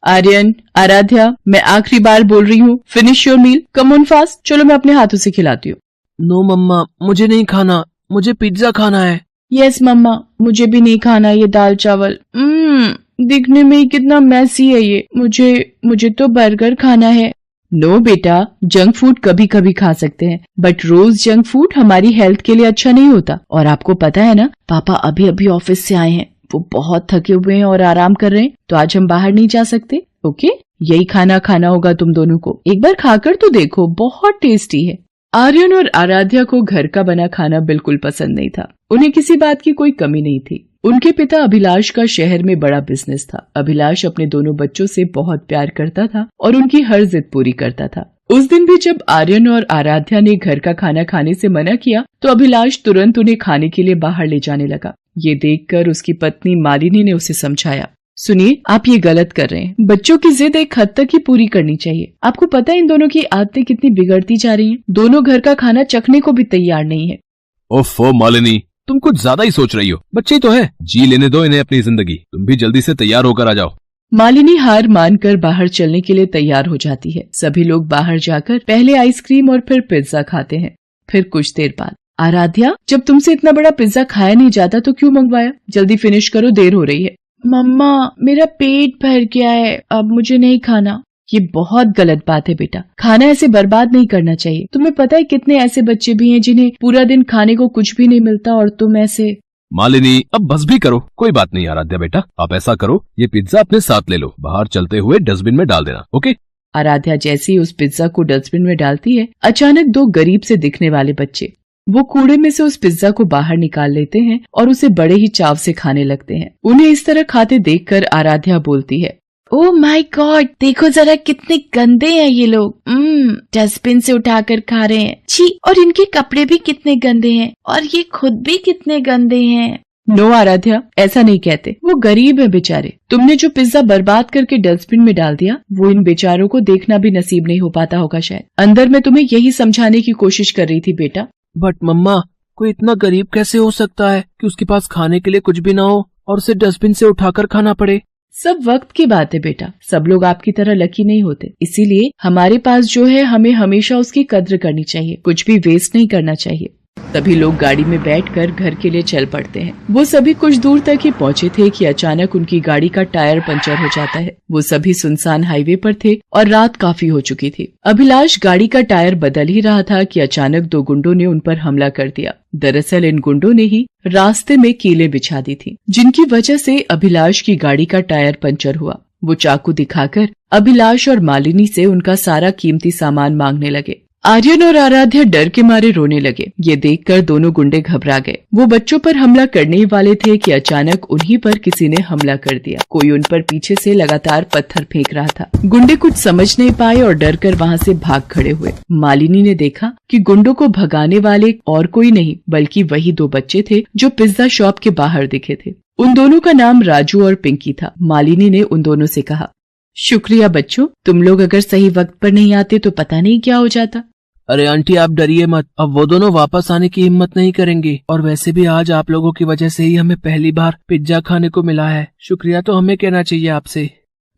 आर्यन, आराध्या, मैं आखिरी बार बोल रही हूँ, finish your meal, come on fast. चलो मैं अपने हाथों से खिलाती हूँ। नो मम्मा, मुझे नहीं खाना, मुझे पिज्जा खाना है। यस मम्मा, मुझे भी नहीं खाना ये दाल चावल। दिखने में ही कितना मैसी है ये। मुझे तो बर्गर खाना है। नो बेटा, जंक फूड कभी कभी खा सकते हैं, बट रोज जंक फूड हमारी हेल्थ के लिए अच्छा नहीं होता। और आपको पता है ना, पापा अभी अभी ऑफिस से आए हैं, वो बहुत थके हुए हैं और आराम कर रहे हैं, तो आज हम बाहर नहीं जा सकते। ओके, यही खाना खाना होगा तुम दोनों को। एक बार खाकर तो देखो, बहुत टेस्टी है। आर्यन और आराध्या को घर का बना खाना बिल्कुल पसंद नहीं था। उन्हें किसी बात की कोई कमी नहीं थी। उनके पिता अभिलाष का शहर में बड़ा बिजनेस था। अभिलाष अपने दोनों बच्चों से बहुत प्यार करता था और उनकी हर जिद पूरी करता था। उस दिन भी जब आर्यन और आराध्या ने घर का खाना खाने से मना किया, तो अभिलाष तुरंत उन्हें खाने के लिए बाहर ले जाने लगा। ये देखकर उसकी पत्नी मालिनी ने उसे समझाया, सुनिए, आप ये गलत कर रहे हैं। बच्चों की जिद एक हद तक ही पूरी करनी चाहिए। आपको पता है इन दोनों की आदतें कितनी बिगड़ती जा रही हैं। दोनों घर का खाना चखने को भी तैयार नहीं है। ओफो मालिनी, तुम कुछ ज्यादा ही सोच रही हो। बच्चे ही तो है, जी लेने दो इन्हें अपनी जिंदगी। तुम भी जल्दी से तैयार होकर आ जाओ। मालिनी हार मानकर बाहर चलने के लिए तैयार हो जाती है। सभी लोग बाहर जाकर पहले आइसक्रीम और फिर पिज्जा खाते हैं। फिर कुछ देर बाद, आराध्या, जब तुमसे इतना बड़ा पिज्जा खाया नहीं जाता तो क्यों मंगवाया? जल्दी फिनिश करो, देर हो रही है। मम्मा, मेरा पेट भर गया है, अब मुझे नहीं खाना। ये बहुत गलत बात है बेटा, खाना ऐसे बर्बाद नहीं करना चाहिए। तुम्हें पता है कितने ऐसे बच्चे भी हैं जिन्हें पूरा दिन खाने को कुछ भी नहीं मिलता, और तुम ऐसे। मालिनी, अब बस भी करो। कोई बात नहीं आराध्या बेटा, आप ऐसा करो, ये पिज्जा अपने साथ ले लो, बाहर चलते हुए डस्टबिन में डाल देना। ओके? आराध्या जैसे ही उस पिज्जा को डस्टबिन में डालती है, अचानक दो गरीब से दिखने वाले बच्चे वो कूड़े में से उस पिज्जा को बाहर निकाल लेते हैं और उसे बड़े ही चाव से खाने लगते हैं। उन्हें इस तरह खाते देखकर आराध्या बोलती है, ओह माय गॉड, देखो जरा कितने गंदे हैं ये लोग। डस्टबिन से उठाकर खा रहे हैं। छी, और इनके कपड़े भी कितने गंदे हैं, और ये खुद भी कितने गंदे हैं। नो आराध्या, ऐसा नहीं कहते, वो गरीब है बेचारे। तुमने जो पिज्जा बर्बाद करके डस्टबिन में डाल दिया, वो इन बेचारों को देखना भी नसीब नहीं हो पाता होगा शायद। अंदर मैं तुम्हें यही समझाने की कोशिश कर रही थी बेटा। बट मम्मा, कोई इतना गरीब कैसे हो सकता है कि उसके पास खाने के लिए कुछ भी ना हो और उसे डस्टबिन से उठाकर खाना पड़े? सब वक्त की बात है बेटा, सब लोग आपकी तरह लकी नहीं होते। इसीलिए हमारे पास जो है, हमें हमेशा उसकी कद्र करनी चाहिए, कुछ भी वेस्ट नहीं करना चाहिए। सभी लोग गाड़ी में बैठकर घर के लिए चल पड़ते हैं। वो सभी कुछ दूर तक ही पहुँचे थे कि अचानक उनकी गाड़ी का टायर पंचर हो जाता है। वो सभी सुनसान हाईवे पर थे और रात काफी हो चुकी थी। अभिलाष गाड़ी का टायर बदल ही रहा था कि अचानक दो गुंडों ने उन पर हमला कर दिया। दरअसल इन गुंडों ने ही रास्ते में कीलें बिछा दी थी, जिनकी वजह से अभिलाष की गाड़ी का टायर पंचर हुआ। वो चाकू दिखाकर अभिलाष और मालिनी से उनका सारा कीमती सामान मांगने लगे। आर्यन और आराध्या डर के मारे रोने लगे। ये देखकर दोनों गुंडे घबरा गए। वो बच्चों पर हमला करने ही वाले थे कि अचानक उन्हीं पर किसी ने हमला कर दिया। कोई उन पर पीछे से लगातार पत्थर फेंक रहा था। गुंडे कुछ समझ नहीं पाए और डर कर वहाँ से भाग खड़े हुए। मालिनी ने देखा कि गुंडों को भगाने वाले और कोई नहीं बल्कि वही दो बच्चे थे जो पिज्जा शॉप के बाहर दिखे थे। उन दोनों का नाम राजू और पिंकी था। मालिनी ने उन दोनों से कहा, शुक्रिया बच्चों, तुम लोग अगर सही वक्त पर नहीं आते तो पता नहीं क्या हो जाता। अरे आंटी, आप डरिए मत, अब वो दोनों वापस आने की हिम्मत नहीं करेंगे। और वैसे भी आज आप लोगों की वजह से ही हमें पहली बार पिज्जा खाने को मिला है। शुक्रिया तो हमें कहना चाहिए आपसे।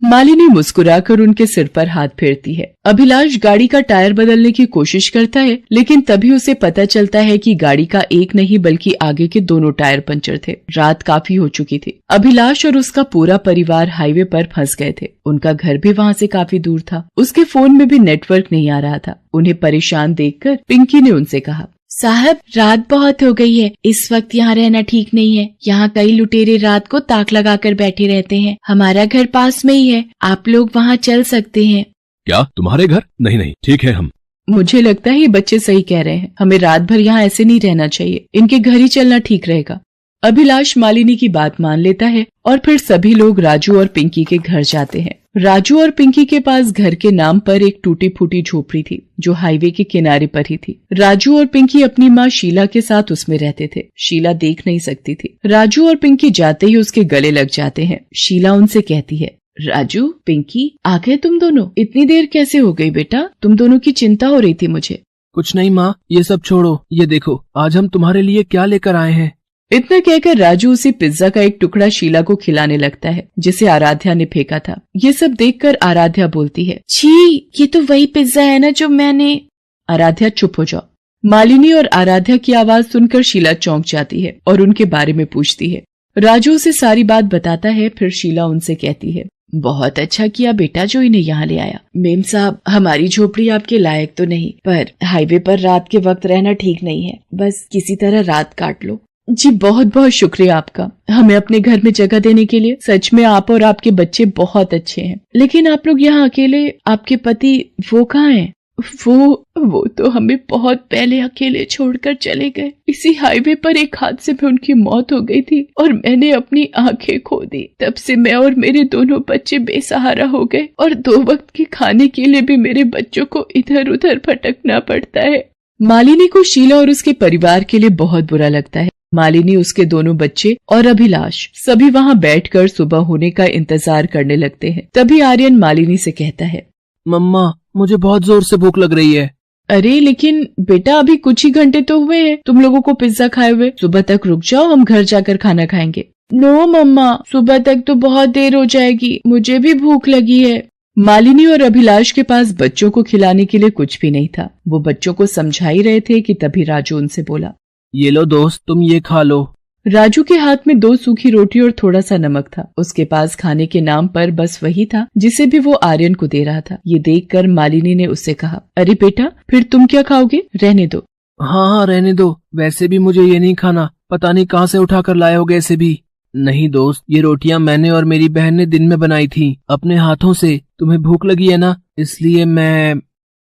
मालिनी मुस्कुराकर उनके सिर पर हाथ फेरती है। अभिलाष गाड़ी का टायर बदलने की कोशिश करता है, लेकिन तभी उसे पता चलता है कि गाड़ी का एक नहीं बल्कि आगे के दोनों टायर पंचर थे। रात काफी हो चुकी थी। अभिलाष और उसका पूरा परिवार हाईवे पर फंस गए थे। उनका घर भी वहाँ से काफी दूर था। उसके फोन में भी नेटवर्क नहीं आ रहा था। उन्हें परेशान देखकर पिंकी ने उनसे कहा, साहब, रात बहुत हो गई है, इस वक्त यहाँ रहना ठीक नहीं है। यहाँ कई लुटेरे रात को ताक लगाकर बैठे रहते हैं। हमारा घर पास में ही है, आप लोग वहाँ चल सकते हैं। क्या तुम्हारे घर? नहीं नहीं, ठीक है हम। मुझे लगता है ये बच्चे सही कह रहे हैं, हमें रात भर यहाँ ऐसे नहीं रहना चाहिए। इनके घर ही चलना ठीक रहेगा। अभिलाष मालिनी की बात मान लेता है और फिर सभी लोग राजू और पिंकी के घर जाते हैं। राजू और पिंकी के पास घर के नाम पर एक टूटी फूटी झोपड़ी थी जो हाईवे के किनारे पर ही थी। राजू और पिंकी अपनी माँ शीला के साथ उसमें रहते थे। शीला देख नहीं सकती थी। राजू और पिंकी जाते ही उसके गले लग जाते हैं। शीला उनसे कहती है, राजू, पिंकी, आ गए तुम दोनों? इतनी देर कैसे हो गई बेटा? तुम दोनों की चिंता हो रही थी मुझे। कुछ नहीं माँ, ये सब छोड़ो। ये देखो आज हम तुम्हारे लिए क्या लेकर आए हैं। इतना कहकर राजू उसे पिज्जा का एक टुकड़ा शीला को खिलाने लगता है जिसे आराध्या ने फेंका था। ये सब देखकर आराध्या बोलती है, छी, ये तो वही पिज्जा है ना जो मैंने। आराध्या चुप हो जाओ। मालिनी और आराध्या की आवाज सुनकर शीला चौंक जाती है और उनके बारे में पूछती है। राजू उसे सारी बात बताता है। फिर शीला उनसे कहती है, बहुत अच्छा किया बेटा जो इन्हें यहाँ ले आया। मेम साहब, हमारी झोपड़ी आपके लायक तो नहीं, पर हाईवे पर रात के वक्त रहना ठीक नहीं है। बस किसी तरह रात काट लो। जी बहुत बहुत शुक्रिया आपका, हमें अपने घर में जगह देने के लिए। सच में आप और आपके बच्चे बहुत अच्छे हैं, लेकिन आप लोग यहाँ अकेले, आपके पति वो कहाँ हैं? वो तो हमें बहुत पहले अकेले छोड़कर चले गए। इसी हाईवे पर एक हादसे में उनकी मौत हो गई थी और मैंने अपनी आंखें खो दी। तब से मैं और मेरे दोनों बच्चे बेसहारा हो गए और 2 वक्त के खाने के लिए भी मेरे बच्चों को इधर उधर भटकना पड़ता है। मालिनी को शीला और उसके परिवार के लिए बहुत बुरा लगता है। मालिनी, उसके दोनों बच्चे और अभिलाष सभी वहाँ बैठकर सुबह होने का इंतजार करने लगते हैं। तभी आर्यन मालिनी से कहता है, मम्मा, मुझे बहुत जोर से भूख लग रही है। अरे लेकिन बेटा, अभी कुछ ही घंटे तो हुए हैं तुम लोगों को पिज्जा खाए हुए। सुबह तक रुक जाओ, हम घर जाकर खाना खाएंगे। नो मम्मा, सुबह तक तो बहुत देर हो जाएगी, मुझे भी भूख लगी है। मालिनी और अभिलाष के पास बच्चों को खिलाने के लिए कुछ भी नहीं था। वो बच्चों को समझा ही रहे थे कि तभी राजू उनसे बोला, ये लो दोस्त, तुम ये खा लो। राजू के हाथ में 2 सूखी रोटी और थोड़ा सा नमक था। उसके पास खाने के नाम पर बस वही था जिसे भी वो आर्यन को दे रहा था। ये देखकर मालिनी ने उससे कहा, अरे बेटा, फिर तुम क्या खाओगे? रहने दो। हाँ, रहने दो। वैसे भी मुझे ये नहीं खाना, पता नहीं कहाँ से उठा कर लाए होगे इसे भी। नहीं दोस्त, ये रोटियां मैंने और मेरी बहन ने दिन में बनाई थी अपने हाथों से। तुम्हें भूख लगी है ना, इसलिए मैं।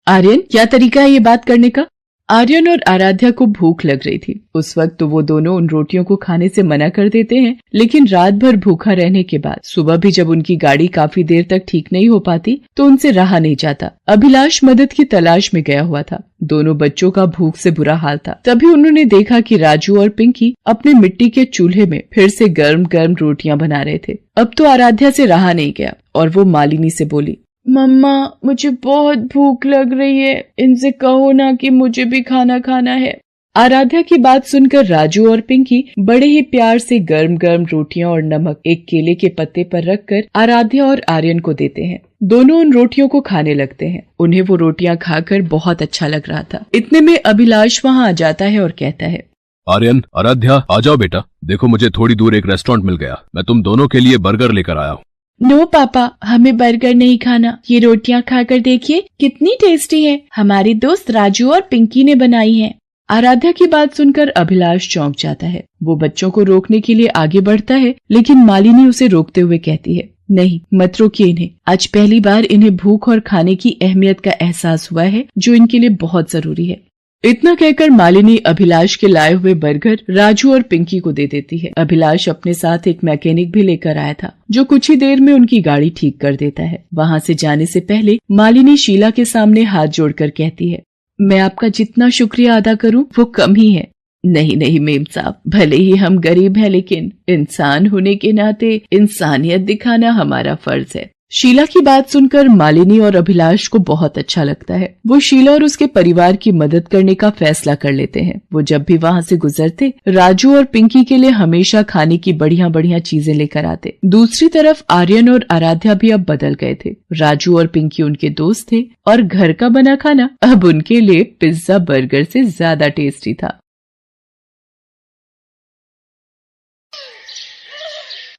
आर्यन, क्या तरीका है ये बात करने का? आर्यन और आराध्या को भूख लग रही थी। उस वक्त तो वो दोनों उन रोटियों को खाने से मना कर देते हैं, लेकिन रात भर भूखा रहने के बाद सुबह भी जब उनकी गाड़ी काफी देर तक ठीक नहीं हो पाती तो उनसे रहा नहीं जाता। अभिलाष मदद की तलाश में गया हुआ था। दोनों बच्चों का भूख से बुरा हाल था। तभी उन्होंने देखा कि राजू और पिंकी अपने मिट्टी के चूल्हे में फिर से गर्म गर्म रोटियां बना रहे थे। अब तो आराध्या से रहा नहीं गया और वो मालिनी से बोली, मम्मा, मुझे बहुत भूख लग रही है, इनसे कहो ना कि मुझे भी खाना खाना है। आराध्या की बात सुनकर राजू और पिंकी बड़े ही प्यार से गर्म गर्म रोटियां और नमक एक केले के पत्ते पर रखकर आराध्या और आर्यन को देते हैं। दोनों उन रोटियों को खाने लगते हैं। उन्हें वो रोटियां खाकर बहुत अच्छा लग रहा था। इतने में अभिलाष वहाँ आ जाता है और कहता है, आर्यन, आराध्या, आ जाओ बेटा। देखो, मुझे थोड़ी दूर एक रेस्टोरेंट मिल गया। मैं तुम दोनों के लिए बर्गर लेकर आया हूँ। नो पापा, हमें बर्गर नहीं खाना। ये रोटियां खाकर देखिए कितनी टेस्टी है। हमारी दोस्त राजू और पिंकी ने बनाई है। आराध्या की बात सुनकर अभिलाष चौंक जाता है। वो बच्चों को रोकने के लिए आगे बढ़ता है, लेकिन मालिनी उसे रोकते हुए कहती है, नहीं, मत रोकिए इन्हें। आज पहली बार इन्हें भूख और खाने की अहमियत का एहसास हुआ है, जो इनके लिए बहुत जरूरी है। इतना कहकर मालिनी अभिलाष के लाए हुए बर्गर राजू और पिंकी को दे देती है। अभिलाष अपने साथ एक मैकेनिक भी लेकर आया था, जो कुछ ही देर में उनकी गाड़ी ठीक कर देता है। वहाँ से जाने से पहले मालिनी शीला के सामने हाथ जोड़कर कहती है, मैं आपका जितना शुक्रिया अदा करूं वो कम ही है। नहीं नहीं मेम साहब, भले ही हम गरीब हैं, लेकिन इंसान होने के नाते इंसानियत दिखाना हमारा फर्ज है। शीला की बात सुनकर मालिनी और अभिलाष को बहुत अच्छा लगता है। वो शीला और उसके परिवार की मदद करने का फैसला कर लेते हैं। वो जब भी वहाँ से गुजरते, राजू और पिंकी के लिए हमेशा खाने की बढ़िया बढ़िया चीजें लेकर आते। दूसरी तरफ आर्यन और आराध्या भी अब बदल गए थे। राजू और पिंकी उनके दोस्त थे और घर का बना खाना अब उनके लिए पिज्जा बर्गर से ज्यादा टेस्टी था।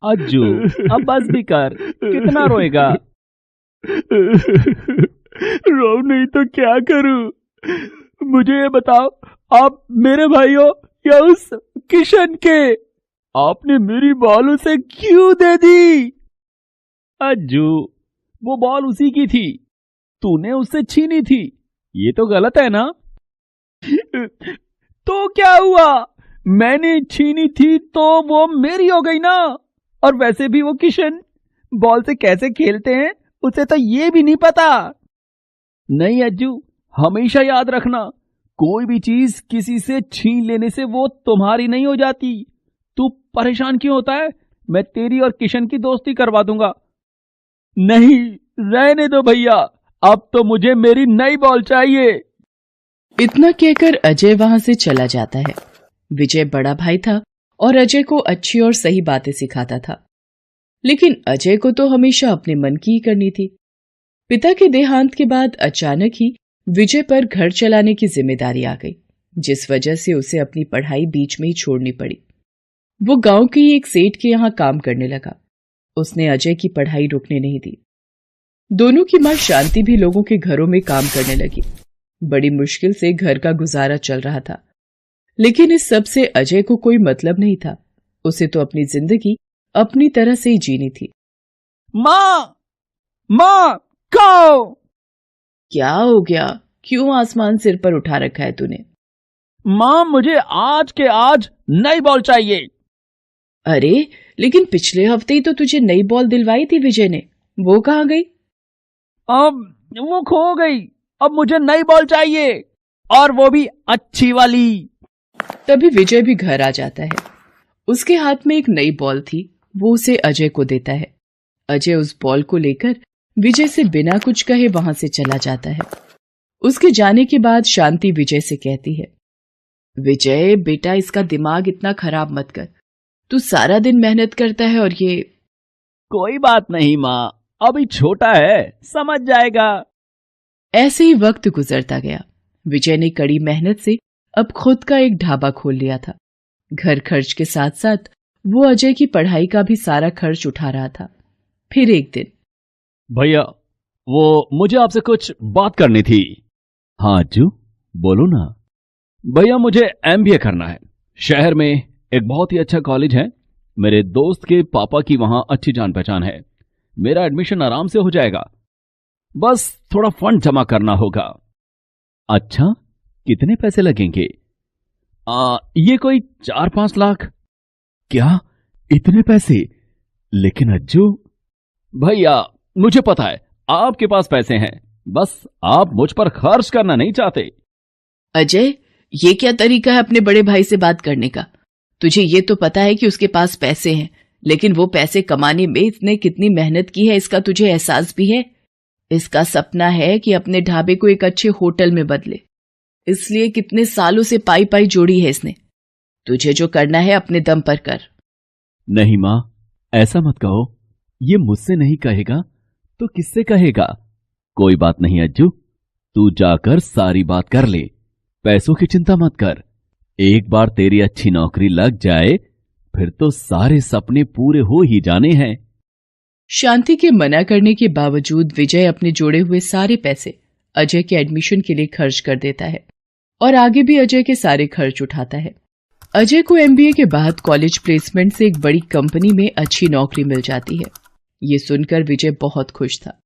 अज्जू, अब बस भी कर, कितना रोएगा? रो नहीं तो क्या करूं? मुझे ये बताओ, आप मेरे भाई हो या उस किशन के? आपने मेरी बॉल उसे क्यों दे दी? अज्जू, वो बॉल उसी की थी, तूने उससे छीनी थी। ये तो गलत है ना? तो क्या हुआ? मैंने छीनी थी तो वो मेरी हो गई ना। और वैसे भी वो किशन बॉल से कैसे खेलते हैं उसे तो ये भी नहीं पता। नहीं अज्जू, हमेशा याद रखना, कोई भी चीज किसी से छीन लेने से वो तुम्हारी नहीं हो जाती। तू परेशान क्यों होता है? मैं तेरी और किशन की दोस्ती करवा दूंगा। नहीं, रहने दो भैया, अब तो मुझे मेरी नई बॉल चाहिए। इतना कहकर अजय वहाँ से चला जाता है। विजय बड़ा भाई था और अजय को अच्छी और सही बातें सिखाता था। लेकिन अजय को तो हमेशा अपने मन की ही करनी थी। पिता के देहांत के बाद अचानक ही विजय पर घर चलाने की जिम्मेदारी आ गई, जिस वजह से उसे अपनी पढ़ाई बीच में ही छोड़नी पड़ी। वो गांव के ही एक सेठ के यहाँ काम करने लगा। उसने अजय की पढ़ाई रुकने नहीं दी। दोनों की मां शांति भी लोगों के घरों में काम करने लगी। बड़ी मुश्किल से घर का गुजारा चल रहा था, लेकिन इस सब से अजय को कोई मतलब नहीं था। उसे तो अपनी जिंदगी अपनी तरह से ही जीनी थी। माँ खाओ। क्या हो गया? क्यों आसमान सिर पर उठा रखा है तूने? माँ मुझे आज के आज नई बॉल चाहिए। अरे लेकिन पिछले हफ्ते ही तो तुझे नई बॉल दिलवाई थी विजय ने, वो कहाँ गई? अब वो खो गई। अब मुझे नई बॉल चाहिए, और वो भी अच्छी वाली। तभी विजय भी घर आ जाता है। उसके हाथ में एक नई बॉल थी। वो उसे अजय को देता है। अजय उस बॉल को लेकर विजय से बिना कुछ कहे वहां से चला जाता है। उसके जाने के बाद शांति विजय से कहती है, विजय बेटा, इसका दिमाग इतना खराब मत कर। तू सारा दिन मेहनत करता है और ये। कोई बात नहीं माँ, अभी छोटा है, समझ जाएगा। ऐसे ही वक्त गुजरता गया। विजय ने कड़ी मेहनत से अब खुद का एक ढाबा खोल लिया था। घर खर्च के साथ साथ वो अजय की पढ़ाई का भी सारा खर्च उठा रहा था। फिर एक दिन, भैया वो मुझे आपसे कुछ बात करनी थी। हाँ अज्जू बोलो ना। भैया मुझे MBA करना है। शहर में एक बहुत ही अच्छा कॉलेज है। मेरे दोस्त के पापा की वहां अच्छी जान पहचान है। मेरा एडमिशन आराम से हो जाएगा, बस थोड़ा फंड जमा करना होगा। अच्छा, कितने पैसे लगेंगे? ये कोई 4-5 लाख। क्या इतने पैसे? लेकिन अज्जू। भैया मुझे पता है आपके पास पैसे हैं, बस आप मुझ पर खर्च करना नहीं चाहते। अजय, ये क्या तरीका है अपने बड़े भाई से बात करने का? तुझे ये तो पता है कि उसके पास पैसे हैं, लेकिन वो पैसे कमाने में इसने कितनी मेहनत की है इसका तुझे एहसास भी है? इसका सपना है कि अपने ढाबे को एक अच्छे होटल में बदले, इसलिए कितने सालों से पाई पाई जोड़ी है इसने। तुझे जो करना है अपने दम पर कर। नहीं माँ, ऐसा मत कहो। ये मुझसे नहीं कहेगा तो किससे कहेगा? कोई बात नहीं अज्जू, तू जाकर सारी बात कर ले। पैसों की चिंता मत कर। एक बार तेरी अच्छी नौकरी लग जाए फिर तो सारे सपने पूरे हो ही जाने हैं। शांति के मना करने के बावजूद विजय अपने जोड़े हुए सारे पैसे अजय के एडमिशन के लिए खर्च कर देता है और आगे भी अजय के सारे खर्च उठाता है। अजय को MBA के बाद कॉलेज प्लेसमेंट से एक बड़ी कंपनी में अच्छी नौकरी मिल जाती है। ये सुनकर विजय बहुत खुश था।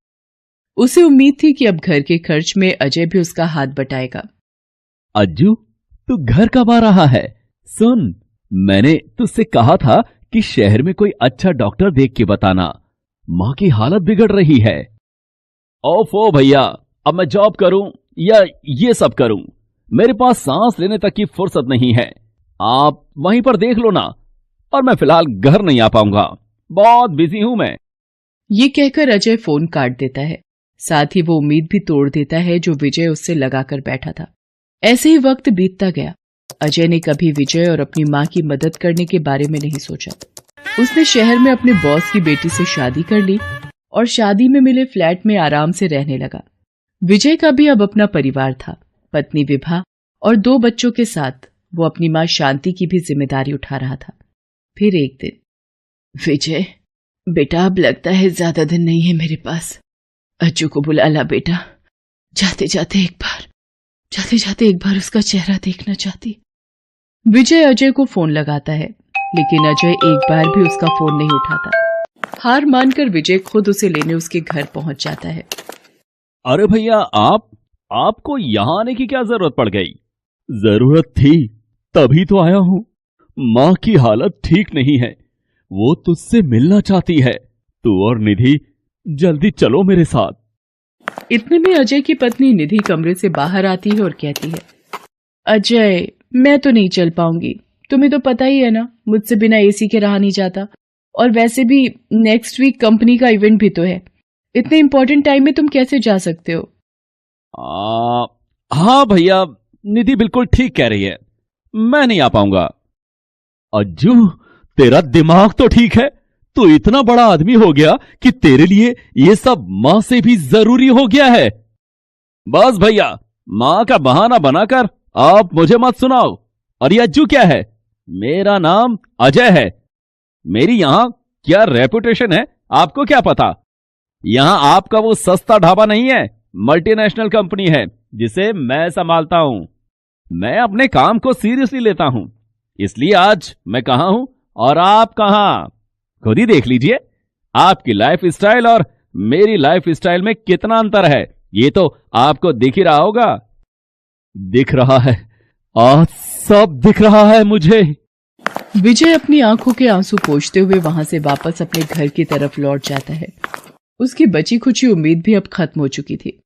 उसे उम्मीद थी कि अब घर के खर्च में अजय भी उसका हाथ बटाएगा। अज्जू तू घर कब आ रहा है? सुन, मैंने तुझसे कहा था कि शहर में कोई अच्छा डॉक्टर देख के बताना। माँ की हालत बिगड़ रही है। ओफो भैया, अब मैं जॉब करूं या ये सब करूं, मेरे पास सांस लेने तक की फुर्सत नहीं है। आप वहीं पर देख लो ना, और मैं फिलहाल घर नहीं आ पाऊंगा, बहुत बिजी हूं मैं। ये कहकर अजय फोन काट देता है। साथ ही वो उम्मीद भी तोड़ देता है जो विजय उससे लगाकर बैठा था। ऐसे ही वक्त बीतता गया। अजय ने कभी विजय और अपनी माँ की मदद करने के बारे में नहीं सोचा। उसने शहर में अपने बॉस की बेटी से शादी कर ली और शादी में मिले फ्लैट में आराम से रहने लगा। विजय का भी अब अपना परिवार था। पत्नी विभा और 2 बच्चों के साथ वो अपनी माँ शांति की भी जिम्मेदारी उठा रहा था। फिर एक दिन, विजय बेटा, अब लगता है ज्यादा दिन नहीं है मेरे पास। अज्जू को बुला ला बेटा। जाते जाते एक बार उसका चेहरा देखना चाहती। विजय अजय को फोन लगाता है, लेकिन अजय एक बार भी उसका फोन नहीं उठाता। हार मानकर विजय खुद उसे लेने उसके घर पहुंच जाता है। अरे भैया, आपको यहां आने की क्या जरूरत पड़ गई? जरूरत थी तभी तो आया हूं। माँ की हालत ठीक नहीं है, वो तुझसे मिलना चाहती है। तू और निधि जल्दी चलो मेरे साथ। इतने में अजय की पत्नी निधि कमरे से बाहर आती है और कहती है, अजय मैं तो नहीं चल पाऊंगी, तुम्हें तो पता ही है ना, मुझसे बिना AC के रहा नहीं जाता। और वैसे भी नेक्स्ट वीक कंपनी का इवेंट भी तो है। इतने इंपॉर्टेंट टाइम में तुम कैसे जा सकते हो? हाँ भैया, निधि बिल्कुल ठीक कह रही है, मैं नहीं आ पाऊंगा। अज्जू, तेरा दिमाग तो ठीक है। तू इतना बड़ा आदमी हो गया कि तेरे लिए ये सब मां से भी जरूरी हो गया है। बस भैया, मां का बहाना बनाकर आप मुझे मत सुनाओ। और ये अज्जू क्या है? मेरा नाम अजय है। मेरी यहां क्या रेपुटेशन है आपको क्या पता? यहां आपका वो सस्ता ढाबा नहीं है, मल्टीनेशनल कंपनी है जिसे मैं संभालता हूं। मैं अपने काम को सीरियसली लेता हूं, इसलिए आज मैं कहां हूं और आप कहां, खुद ही देख लीजिए। आपकी लाइफ स्टाइल और मेरी लाइफ स्टाइल में कितना अंतर है, ये तो आपको दिख ही रहा होगा। दिख रहा है, आज सब दिख रहा है मुझे। विजय अपनी आंखों के आंसू पोंछते हुए वहां से वापस अपने घर की तरफ लौट जाता है। उसकी बची खुची उम्मीद भी अब खत्म हो चुकी थी।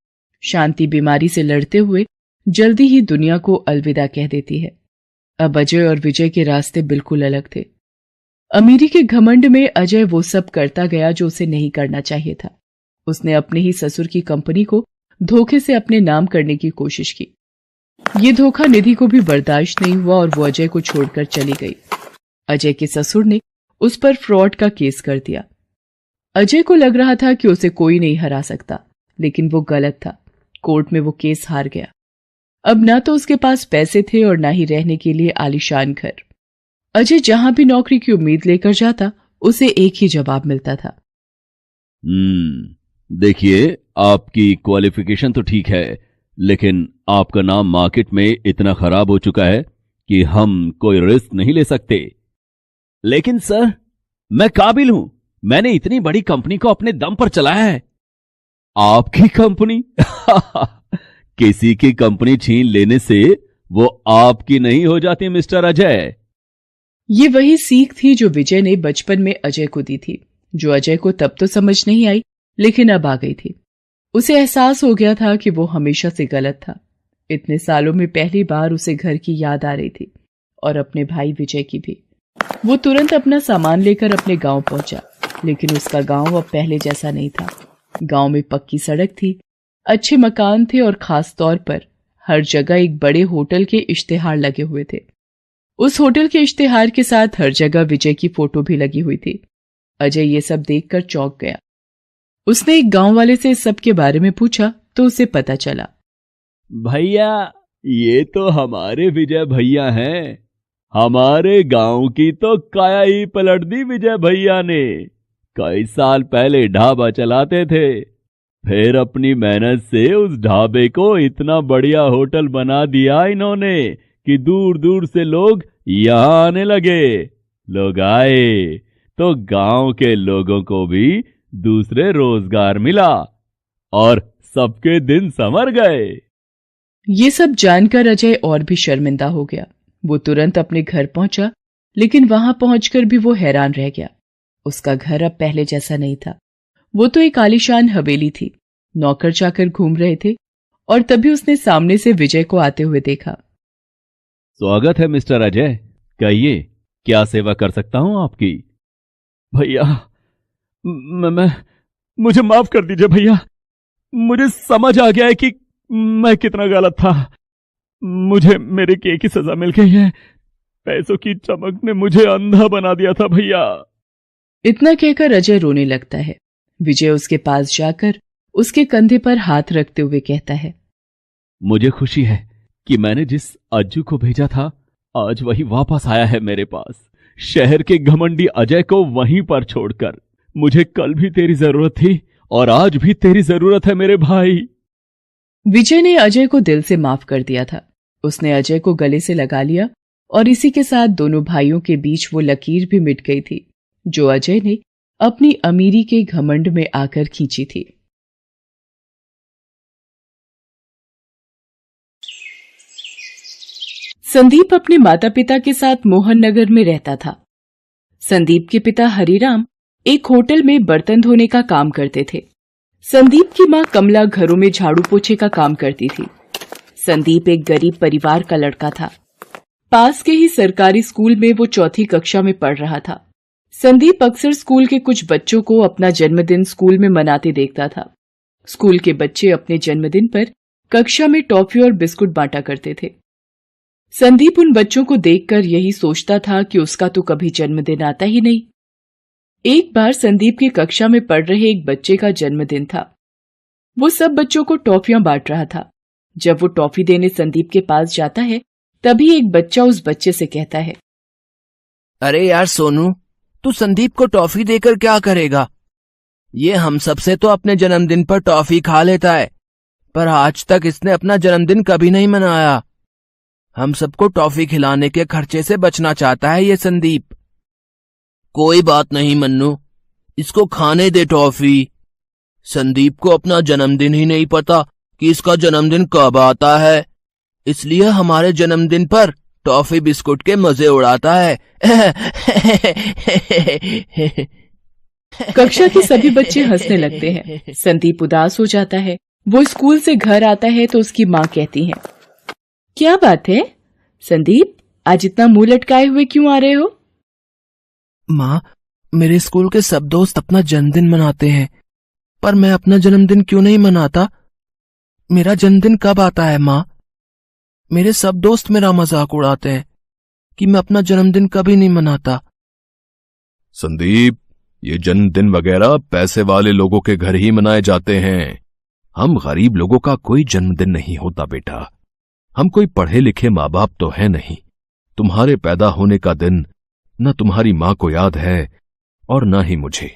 शांति बीमारी से लड़ते हुए जल्दी ही दुनिया को अलविदा कह देती है। अब अजय और विजय के रास्ते बिल्कुल अलग थे। अमीरी के घमंड में अजय वो सब करता गया जो उसे नहीं करना चाहिए था। उसने अपने ही ससुर की कंपनी को धोखे से अपने नाम करने की कोशिश की। ये धोखा निधि को भी बर्दाश्त नहीं हुआ और वो अजय को छोड़कर चली गई। अजय के ससुर ने उस पर फ्रॉड का केस कर दिया। अजय को लग रहा था कि उसे कोई नहीं हरा सकता, लेकिन वो गलत था। कोर्ट में वो केस हार गया। अब ना तो उसके पास पैसे थे और ना ही रहने के लिए आलीशान घर। अजय जहां भी नौकरी की उम्मीद लेकर जाता, उसे एक ही जवाब मिलता था। देखिए, आपकी क्वालिफिकेशन तो ठीक है, लेकिन आपका नाम मार्केट में इतना खराब हो चुका है कि हम कोई रिस्क नहीं ले सकते। लेकिन सर, मैं काबिल हूं। मैंने इतनी बड़ी कंपनी को अपने दम पर चलाया है। आपकी कंपनी? किसी की कंपनी छीन लेने से वो आपकी नहीं हो जाती मिस्टर अजय। ये वही सीख थी जो विजय ने बचपन में अजय को दी थी, जो अजय को तब तो समझ नहीं आई, लेकिन अब आ गई थी। उसे एहसास हो गया था कि वो हमेशा से गलत था। इतने सालों में पहली बार उसे घर की याद आ रही थी, और अपने भाई विजय की भी। वो तुरंत अपना सामान लेकर अपने गांव पहुंचा, लेकिन उसका गांव अब पहले जैसा नहीं था। गांव में पक्की सड़क थी, अच्छे मकान थे और खास तौर पर हर जगह एक बड़े होटल के इश्तेहार लगे हुए थे। उस होटल के इश्तेहार के साथ हर जगह विजय की फोटो भी लगी हुई थी। अजय ये सब देखकर चौंक गया। उसने एक गांव वाले से इस सब के बारे में पूछा तो उसे पता चला। भैया, ये तो हमारे विजय भैया हैं। हमारे गांव की तो काया ही पलट दी विजय भैया ने। कई साल पहले ढाबा चलाते थे, फिर अपनी मेहनत से उस ढाबे को इतना बढ़िया होटल बना दिया इन्होंने कि दूर दूर से लोग यहां आने लगे। लोग आए तो गांव के लोगों को भी दूसरे रोजगार मिला और सबके दिन संवर गए। ये सब जानकर अजय और भी शर्मिंदा हो गया। वो तुरंत अपने घर पहुंचा, लेकिन वहां पहुंचकर भी वो हैरान रह गया। उसका घर अब पहले जैसा नहीं था। वो तो एक आलीशान हवेली थी। नौकर चाकर घूम रहे थे और तभी उसने सामने से विजय को आते हुए देखा। स्वागत है मिस्टर अजय, कहिए क्या सेवा कर सकता हूं आपकी? भैया, मुझे माफ कर दीजिए भैया। मुझे समझ आ गया है कि मैं कितना गलत था। मुझे मेरे किए की सजा मिल गई है। पैसों की चमक ने मुझे अंधा बना दिया था भैया। इतना कहकर अजय रोने लगता है। विजय उसके पास जाकर उसके कंधे पर हाथ रखते हुए कहता है, मुझे खुशी है कि मैंने जिस अज्जू को भेजा था, आज वही वापस आया है मेरे पास, शहर के घमंडी अजय को वहीं पर छोड़कर। मुझे कल भी तेरी जरूरत थी और आज भी तेरी जरूरत है मेरे भाई। विजय ने अजय को दिल से माफ कर दिया था। उसने अजय को गले से लगा लिया और इसी के साथ दोनों भाइयों के बीच वो लकीर भी मिट गई थी जो अजय ने अपनी अमीरी के घमंड में आकर खींची थी। संदीप अपने माता पिता के साथ मोहन नगर में रहता था। संदीप के पिता हरिराम एक होटल में बर्तन धोने का काम करते थे। संदीप की मां कमला घरों में झाड़ू पोछे का काम करती थी। संदीप एक गरीब परिवार का लड़का था। पास के ही सरकारी स्कूल में वो चौथी कक्षा में पढ़ रहा था। संदीप अक्सर स्कूल के कुछ बच्चों को अपना जन्मदिन स्कूल में मनाते देखता था। स्कूल के बच्चे अपने जन्मदिन पर कक्षा में टॉफी और बिस्कुट बांटा करते थे। संदीप उन बच्चों को देखकर यही सोचता था कि उसका तो कभी जन्मदिन आता ही नहीं। एक बार संदीप की कक्षा में पढ़ रहे एक बच्चे का जन्मदिन था। वो सब बच्चों को टॉफियां बांट रहा था। जब वो टॉफी देने संदीप के पास जाता है, तभी एक बच्चा उस बच्चे से कहता है, अरे यार सोनू, तू संदीप को टॉफी देकर क्या करेगा? ये हम सबसे तो अपने जन्मदिन पर टॉफी खा लेता है, पर आज तक इसने अपना जन्मदिन कभी नहीं मनाया। हम सबको टॉफी खिलाने के खर्चे से बचना चाहता है ये संदीप। कोई बात नहीं मन्नू, इसको खाने दे टॉफी। संदीप को अपना जन्मदिन ही नहीं पता कि इसका जन्मदिन कब आता है, इसलिए हमारे जन्मदिन पर टॉफी बिस्कुट के मजे उड़ाता है। कक्षा के सभी बच्चे हंसने लगते हैं। संदीप उदास हो जाता है। वो स्कूल से घर आता है तो उसकी माँ कहती है, क्या बात है संदीप, आज इतना मुंह लटकाए हुए क्यों आ रहे हो? माँ, मेरे स्कूल के सब दोस्त अपना जन्मदिन मनाते हैं, पर मैं अपना जन्मदिन क्यों नहीं मनाता? मेरा जन्मदिन कब आता है माँ? मेरे सब दोस्त मेरा मजाक उड़ाते हैं कि मैं अपना जन्मदिन कभी नहीं मनाता। संदीप, ये जन्मदिन वगैरह पैसे वाले लोगों के घर ही मनाए जाते हैं। हम गरीब लोगों का कोई जन्मदिन नहीं होता बेटा। हम कोई पढ़े लिखे माँ बाप तो है नहीं। तुम्हारे पैदा होने का दिन न तुम्हारी माँ को याद है और न ही मुझे।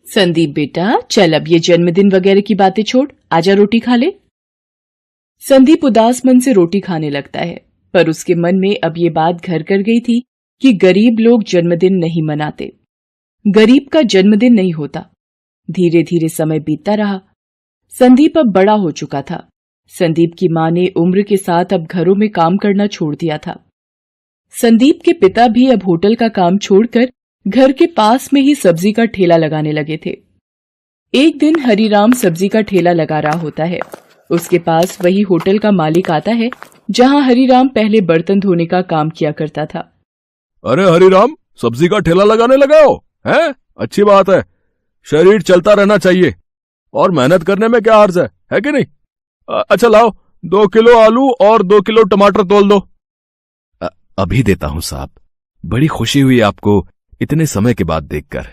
संदीप बेटा, चल अब ये जन्मदिन वगैरह की बातें छोड़, आजा रोटी खा ले। संदीप उदास मन से रोटी खाने लगता है, पर उसके मन में अब ये बात घर कर गई थी कि गरीब लोग जन्मदिन नहीं मनाते। गरीब का जन्मदिन नहीं होता। धीरे धीरे समय बीतता रहा। संदीप अब बड़ा हो चुका था। संदीप की मां ने उम्र के साथ अब घरों में काम करना छोड़ दिया था। संदीप के पिता भी अब होटल का काम छोड़कर घर के पास में ही सब्जी का ठेला लगाने लगे थे। एक दिन हरिराम सब्जी का ठेला लगा रहा होता है। उसके पास वही होटल का मालिक आता है जहां हरिराम पहले बर्तन धोने का काम किया करता था। अरे हरिराम, सब्जी का ठेला लगाने लगे हो? हैं? अच्छी बात है। शरीर चलता रहना चाहिए और मेहनत करने में क्या हर्ज है कि नहीं? अच्छा लाओ, 2 किलो आलू और 2 किलो टमाटर तोल दो। अभी देता हूं साहब। बड़ी खुशी हुई आपको इतने समय के बाद देखकर।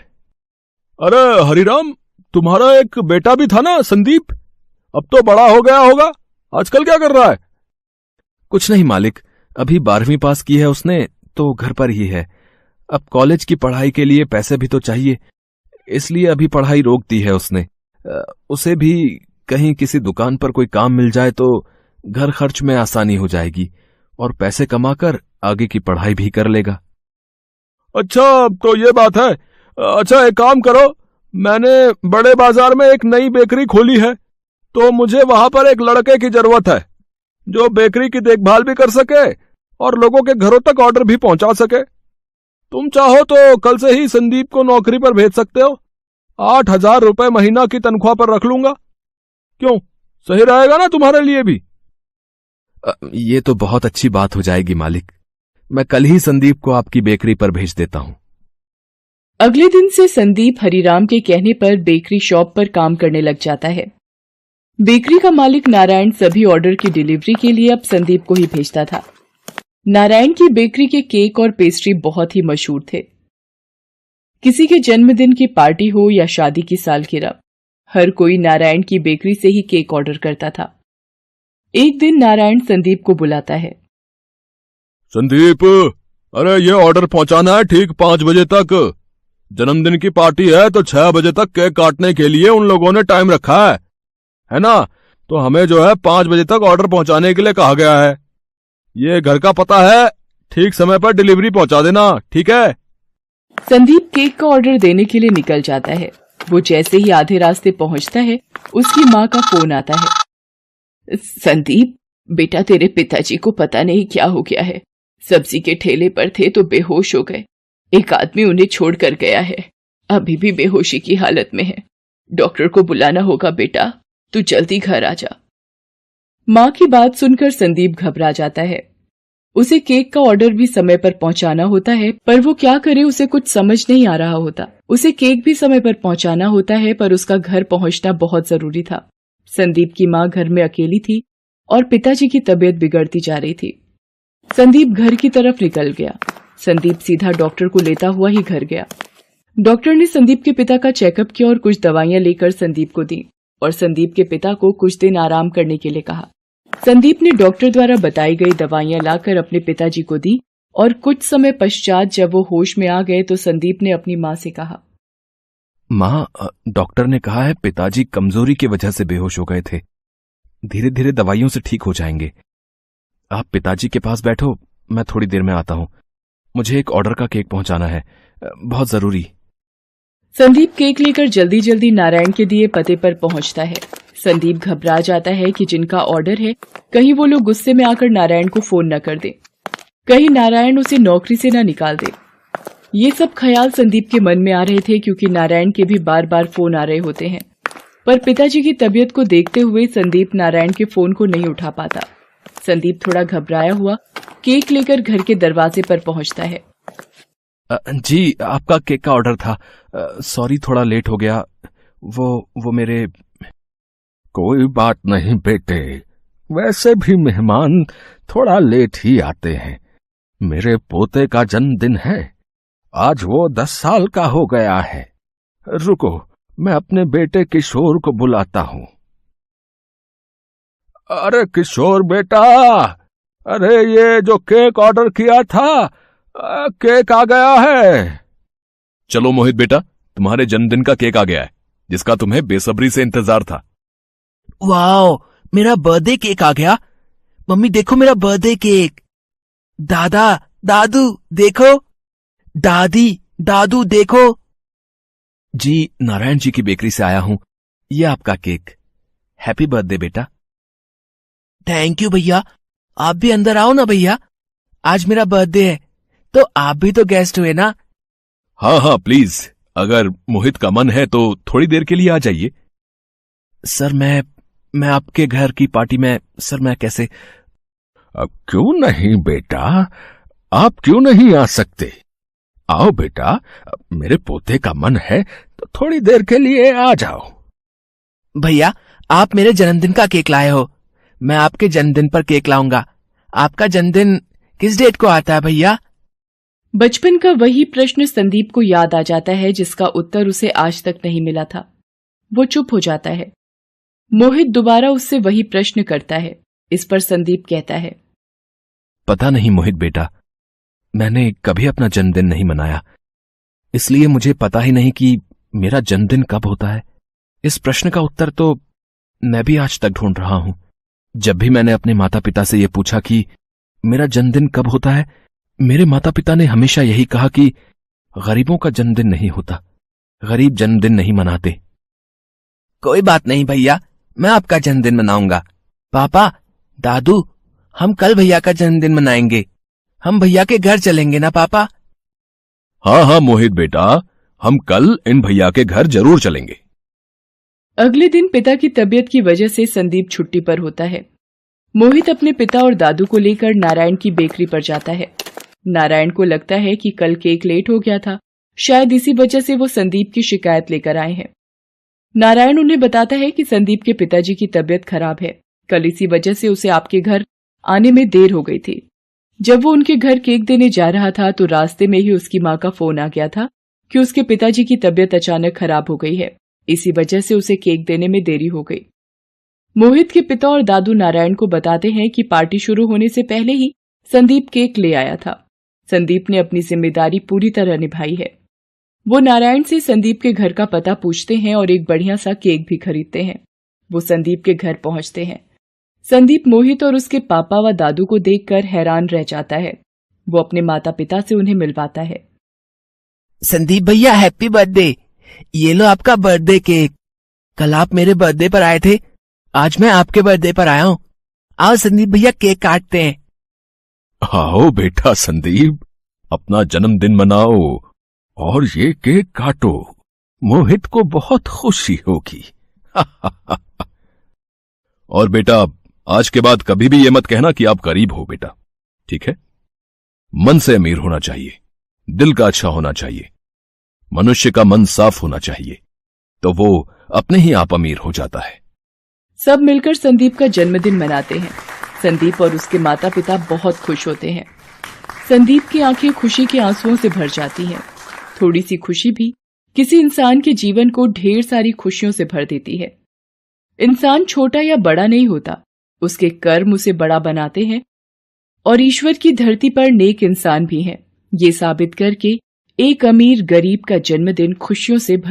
अरे हरिराम, तुम्हारा एक बेटा भी था ना संदीप? अब तो बड़ा हो गया होगा। आजकल क्या कर रहा है? कुछ नहीं मालिक, अभी 12वीं पास की है उसने, तो घर पर ही है। अब कॉलेज की पढ़ाई के लिए पैसे भी तो चाहिए, इसलिए अभी पढ़ाई रोक दी है उसने। उसे भी कहीं किसी दुकान पर कोई काम मिल जाए तो घर खर्च में आसानी हो जाएगी और पैसे कमाकर आगे की पढ़ाई भी कर लेगा। अच्छा, तो ये बात है। अच्छा, एक काम करो, मैंने बड़े बाजार में एक नई बेकरी खोली है, तो मुझे वहां पर एक लड़के की जरूरत है जो बेकरी की देखभाल भी कर सके और लोगों के घरों तक ऑर्डर भी पहुंचा सके। तुम चाहो तो कल से ही संदीप को नौकरी पर भेज सकते हो। 8,000 रुपए महीना की तनख्वाह पर रख लूंगा। क्यों, सही रहेगा ना तुम्हारे लिए भी? ये तो बहुत अच्छी बात हो जाएगी मालिक। मैं कल ही संदीप को आपकी बेकरी पर भेज देता हूं। अगले दिन से संदीप हरिराम के कहने पर बेकरी शॉप पर काम करने लग जाता है। बेकरी का मालिक नारायण सभी ऑर्डर की डिलीवरी के लिए अब संदीप को ही भेजता था। नारायण की बेकरी के केक और पेस्ट्री बहुत ही मशहूर थे। किसी के जन्मदिन की पार्टी हो या शादी की सालगिरह, हर कोई नारायण की बेकरी से ही केक ऑर्डर करता था। एक दिन नारायण संदीप को बुलाता है। संदीप, अरे ये ऑर्डर पहुंचाना है ठीक 5 बजे तक। जन्मदिन की पार्टी है तो 6 बजे तक केक काटने के लिए उन लोगों ने टाइम रखा है ना? तो हमें जो है 5 बजे तक ऑर्डर पहुंचाने के लिए कहा गया है। ये घर का पता है, ठीक समय पर डिलीवरी पहुंचा देना, ठीक है? संदीप केक का ऑर्डर देने के लिए निकल जाता है। वो जैसे ही आधे रास्ते पहुंचता है, उसकी माँ का फोन आता है। संदीप बेटा, तेरे पिताजी को पता नहीं क्या हो गया है। सब्जी के ठेले पर थे तो बेहोश हो गए। एक आदमी उन्हें छोड़कर गया है, अभी भी बेहोशी की हालत में है। डॉक्टर को बुलाना होगा बेटा, तू जल्दी घर आ जा। माँ की बात सुनकर संदीप घबरा जाता है। उसे केक का ऑर्डर भी समय पर पहुंचाना होता है, पर वो क्या करे, उसे कुछ समझ नहीं आ रहा होता। उसे केक भी समय पर पहुंचाना होता है, पर उसका घर पहुंचना बहुत जरूरी था। संदीप की माँ घर में अकेली थी और पिताजी की तबीयत बिगड़ती जा रही थी। संदीप घर की तरफ निकल गया। संदीप सीधा डॉक्टर को लेता हुआ ही घर गया। डॉक्टर ने संदीप के पिता का चेकअप किया और कुछ दवाइयां लेकर संदीप को दी और संदीप के पिता को कुछ दिन आराम करने के लिए कहा। संदीप ने डॉक्टर द्वारा बताई गई दवाइयां लाकर अपने पिताजी को दी और कुछ समय पश्चात जब वो होश में आ गए तो संदीप ने अपनी माँ से कहा, माँ, डॉक्टर ने कहा है पिताजी कमजोरी की वजह से बेहोश हो गए थे। धीरे धीरे दवाइयों से ठीक हो जाएंगे। आप पिताजी के पास बैठो, मैं थोड़ी देर में आता हूँ। मुझे एक ऑर्डर का केक पहुंचाना है, बहुत जरूरी। संदीप केक लेकर जल्दी जल्दी नारायण के दिए पते पर पहुंचता है। संदीप घबरा जाता है कि जिनका ऑर्डर है कहीं वो लोग गुस्से में आकर नारायण को फोन न कर दे, कहीं नारायण उसे नौकरी से न निकाल दे। ये सब ख्याल संदीप के मन में आ रहे थे क्योंकि नारायण के भी बार बार फोन आ रहे होते हैं, पर पिताजी की तबीयत को देखते हुए संदीप नारायण के फोन को नहीं उठा पाता। संदीप थोड़ा घबराया हुआ केक लेकर घर के दरवाजे पर पहुंचता है। जी, आपका केक का ऑर्डर था। सॉरी, थोड़ा लेट हो गया। वो मेरे। कोई बात नहीं बेटे, वैसे भी मेहमान थोड़ा लेट ही आते हैं। मेरे पोते का जन्मदिन है, आज वो 10 साल का हो गया है। रुको, मैं अपने बेटे किशोर को बुलाता हूं। अरे किशोर बेटा, अरे ये जो केक ऑर्डर किया था, केक आ गया है। चलो मोहित बेटा, तुम्हारे जन्मदिन का केक आ गया है, जिसका तुम्हें बेसब्री से इंतजार था। वाओ, मेरा बर्थडे केक आ गया। मम्मी देखो मेरा बर्थडे केक। दादा, दादू देखो। दादी, दादू देखो। जी, नारायण जी की बेकरी से आया हूं, ये आपका केक। हैप्पी बर्थडे बेटा। थैंक यू भैया। आप भी अंदर आओ ना भैया, आज मेरा बर्थडे है तो आप भी तो गेस्ट हुए ना। हाँ हाँ प्लीज, अगर मोहित का मन है तो थोड़ी देर के लिए आ जाइए। सर मैं आपके घर की पार्टी में, सर मैं कैसे? क्यों नहीं बेटा, आप क्यों नहीं आ सकते? आओ बेटा, मेरे पोते का मन है तो थोड़ी देर के लिए आ जाओ। भैया, आप मेरे जन्मदिन का केक लाए हो, मैं आपके जन्मदिन पर केक लाऊंगा। आपका जन्मदिन किस डेट को आता है भैया? बचपन का वही प्रश्न संदीप को याद आ जाता है जिसका उत्तर उसे आज तक नहीं मिला था। वो चुप हो जाता है। मोहित दोबारा उससे वही प्रश्न करता है। इस पर संदीप कहता है, पता नहीं मोहित बेटा, मैंने कभी अपना जन्मदिन नहीं मनाया, इसलिए मुझे पता ही नहीं कि मेरा जन्मदिन कब होता है। इस प्रश्न का उत्तर तो मैं भी आज तक ढूंढ रहा हूं। जब भी मैंने अपने माता पिता से यह पूछा कि मेरा जन्मदिन कब होता है, मेरे माता पिता ने हमेशा यही कहा कि गरीबों का जन्मदिन नहीं होता, गरीब जन्मदिन नहीं मनाते। कोई बात नहीं भैया, मैं आपका जन्मदिन मनाऊंगा। पापा, दादू, हम कल भैया का जन्मदिन मनाएंगे। हम भैया के घर चलेंगे ना पापा? हाँ हाँ मोहित बेटा, हम कल इन भैया के घर जरूर चलेंगे। अगले दिन पिता की तबीयत की वजह से संदीप छुट्टी पर होता है। मोहित अपने पिता और दादू को लेकर नारायण की बेकरी पर जाता है। नारायण को लगता है कि कल केक लेट हो गया था, शायद इसी वजह से वो संदीप की शिकायत लेकर आए हैं। नारायण उन्हें बताता है कि संदीप के पिताजी की तबीयत खराब है, कल इसी वजह से उसे आपके घर आने में देर हो गई थी। जब वो उनके घर केक देने जा रहा था तो रास्ते में ही उसकी माँ का फोन आ गया था कि उसके पिताजी की तबीयत अचानक खराब हो गई है, इसी वजह से उसे केक देने में देरी हो गई। मोहित के पिता और दादू नारायण को बताते हैं कि पार्टी शुरू होने से पहले ही संदीप केक ले आया था। संदीप ने अपनी जिम्मेदारी पूरी तरह निभाई है। वो नारायण से संदीप के घर का पता पूछते हैं और एक बढ़िया सा केक भी खरीदते हैं। वो संदीप के घर पहुंचते हैं। संदीप मोहित और उसके पापा व दादू को देखकर हैरान रह जाता है। वो अपने माता पिता से उन्हें मिलवाता है। संदीप भैया, हैप्पी बर्थडे। ये लो आपका बर्थडे केक। कल आप मेरे बर्थडे पर आए थे, आज मैं आपके बर्थडे पर आया हूँ। आओ संदीप भैया, केक काटते हैं। आओ बेटा संदीप, अपना जन्मदिन मनाओ और ये केक काटो, मोहित को बहुत खुशी होगी। और बेटा, आज के बाद कभी भी ये मत कहना कि आप गरीब हो बेटा, ठीक है? मन से अमीर होना चाहिए, दिल का अच्छा होना चाहिए, मनुष्य का मन साफ होना चाहिए, तो वो अपने ही आप अमीर हो जाता है। सब मिलकर संदीप का जन्मदिन मनाते हैं। संदीप और उसके माता पिता बहुत खुश होते हैं। संदीप की आंखें खुशी के आंसुओं से भर जाती हैं। थोड़ी सी खुशी भी किसी इंसान के जीवन को ढेर सारी खुशियों से भर देती है। इंसान छोटा या बड़ा नहीं होता, उसके कर्म उसे बड़ा बनाते हैं और ईश्वर की धरती पर नेक इंसान भी हैं। ये साबित करके एक अमीर गरीब का जन्मदिन खुशियों से भर